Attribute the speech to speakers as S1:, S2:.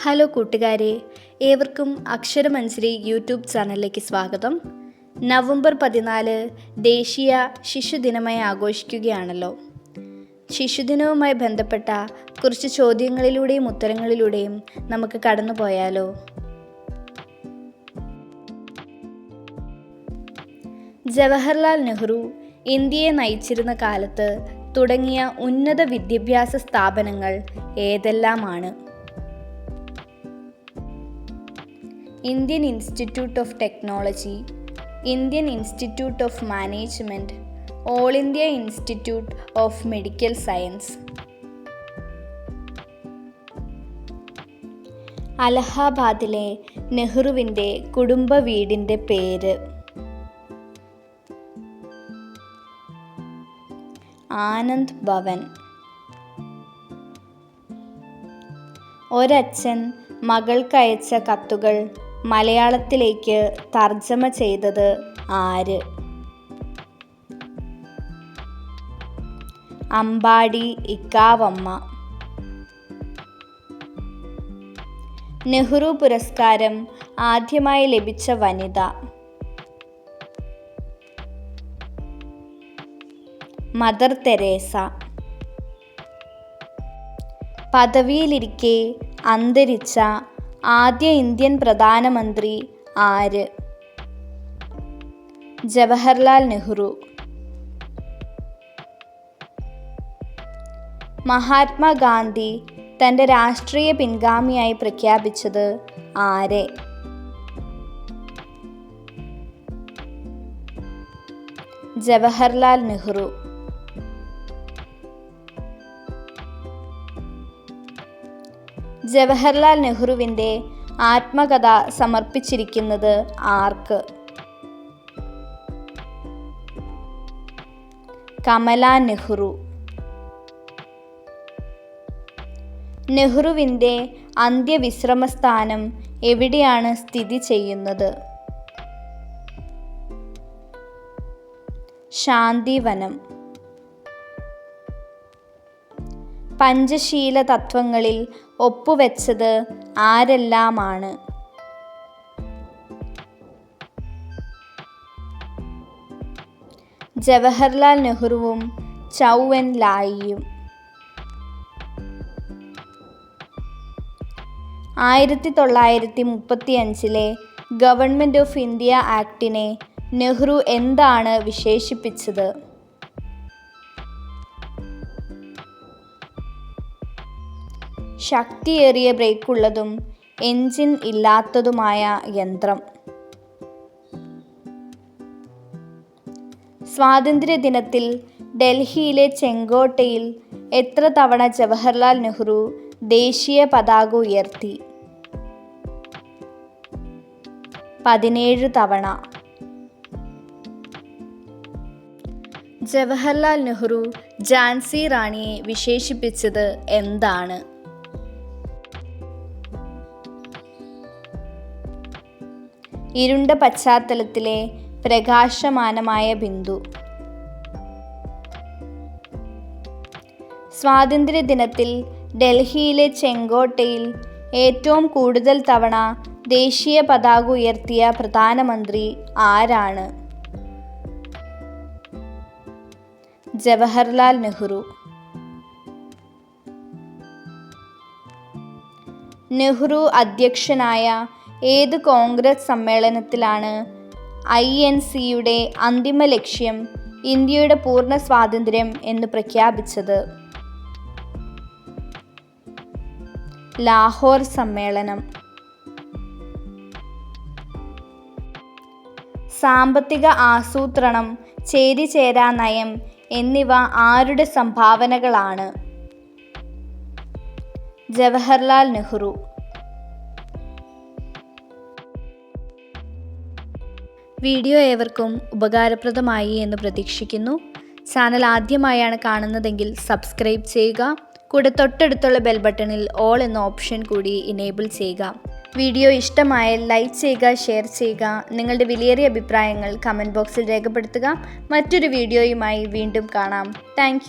S1: Hello കൂട്ടുകാരെ, ഏവർക്കും അക്ഷരമഞ്ജരി YouTube ചാനലിലേക്ക് സ്വാഗതം. നവംബർ 14 ദേശീയ ശിശുദിനമായി ആഘോഷിക്കുകയാണല്ലോ. ശിശുദിനവുമായി ബന്ധപ്പെട്ട കുറച്ച് ചോദ്യങ്ങളിലൂടെയും ഉത്തരങ്ങളിലൂടെയും നമുക്ക് കടന്നു പോയാലോ? ജവഹർലാൽ നെഹ്റു ഇന്ത്യയെ നയിച്ചിരുന്ന കാലത്ത് തുടങ്ങിയ ഉന്നത വിദ്യാഭ്യാസ സ്ഥാപനങ്ങൾ ഏതെല്ലാമാണ്? Indian institute of technology, Indian institute of management, all India institute of medical science. അലഹാബാദിലെ നെഹ്റുവിൻ്റെ കുടുംബ വീടിൻ്റെ പേര്? ആനന്ദ് ഭവൻ. ഒരച്ഛൻ മകൾക്കയച്ച കത്തുകൾ മലയാളത്തിലേക്ക് തർജ്ജമ ചെയ്തത് ആര്? അമ്പാടി ഇക്കാവമ്മ. നെഹ്റു പുരസ്കാരം ആദ്യമായി ലഭിച്ച വനിത? Mother Teresa. പദവിയിലിരിക്കെ അന്തരിച്ച ആദ്യ ഇന്ത്യൻ പ്രധാനമന്ത്രി ആര്? ജവഹർലാൽ നെഹ്റു. മഹാത്മാഗാന്ധി തൻ്റെ രാഷ്ട്രീയ പിൻഗാമിയായി പ്രഖ്യാപിച്ചത് ആരെ? ജവഹർലാൽ നെഹ്റു. ജവഹർലാൽ നെഹ്റുവിൻ്റെ ആത്മകഥ സമർപ്പിച്ചിരിക്കുന്നത് ആർക്ക്? കമല നെഹ്റു. നെഹ്റുവിൻ്റെ അന്ത്യവിശ്രമസ്ഥാനം എവിടെയാണ് സ്ഥിതി ചെയ്യുന്നത്? ശാന്തിവനം. പഞ്ചശീല തത്വങ്ങളിൽ ഒപ്പുവെച്ചത് ആരെല്ലാമാണ്? ജവഹർലാൽ നെഹ്റുവും ചൗ എൻ ലായിയും. 1935 ഗവൺമെൻറ് ഓഫ് ഇന്ത്യ ആക്ടിനെ നെഹ്റു എന്താണ് വിശേഷിപ്പിച്ചത്? ശക്തിയേറിയ ബ്രേക്കുള്ളതും എൻജിൻ ഇല്ലാത്തതുമായ യന്ത്രം. സ്വാതന്ത്ര്യദിനത്തിൽ ഡൽഹിയിലെ ചെങ്കോട്ടയിൽ എത്ര തവണ ജവഹർലാൽ നെഹ്റു ദേശീയ പതാക ഉയർത്തി? 17 തവണ. ജവഹർലാൽ നെഹ്റു ഝാൻസി റാണിയെ വിശേഷിപ്പിച്ചത് എന്താണ്? ഇരുണ്ട പശ്ചാത്തലത്തിലെ പ്രകാശമാനമായ ബിന്ദു. സ്വാതന്ത്ര്യദിനത്തിൽ ഡൽഹിയിലെ ചെങ്കോട്ടയിൽ ഏറ്റവും കൂടുതൽ തവണ ദേശീയ പതാക ഉയർത്തിയ പ്രധാനമന്ത്രി ആരാണ്? ജവഹർലാൽ നെഹ്റു. നെഹ്റു അധ്യക്ഷനായ ഏത് കോൺഗ്രസ് സമ്മേളനത്തിലാണ് INCയുടെ അന്തിമ ലക്ഷ്യം ഇന്ത്യയുടെ പൂർണ്ണ സ്വാതന്ത്ര്യം എന്ന് പ്രഖ്യാപിച്ചത്? ലാഹോർ സമ്മേളനം. സാമ്പത്തിക ആസൂത്രണം, ചേരിചേരാ നയം എന്നിവ ആരുടെ സംഭാവനകളാണ്? ജവഹർലാൽ നെഹ്റു. വീഡിയോ ഏവർക്കും ഉപകാരപ്രദമായി എന്ന് പ്രതീക്ഷിക്കുന്നു. ചാനൽ ആദ്യമായാണ് കാണുന്നതെങ്കിൽ സബ്സ്ക്രൈബ് ചെയ്യുക. കൂടെ തൊട്ടടുത്തുള്ള ബെൽ ബട്ടണിൽ ഓൾ എന്ന ഓപ്ഷൻ കൂടി ഇനേബിൾ ചെയ്യുക. വീഡിയോ ഇഷ്ടമായാൽ ലൈക്ക് ചെയ്യുക, ഷെയർ ചെയ്യുക. നിങ്ങളുടെ വിലയേറിയ അഭിപ്രായങ്ങൾ കമൻറ്റ് ബോക്സിൽ രേഖപ്പെടുത്തുക. മറ്റൊരു വീഡിയോയുമായി വീണ്ടും കാണാം. താങ്ക്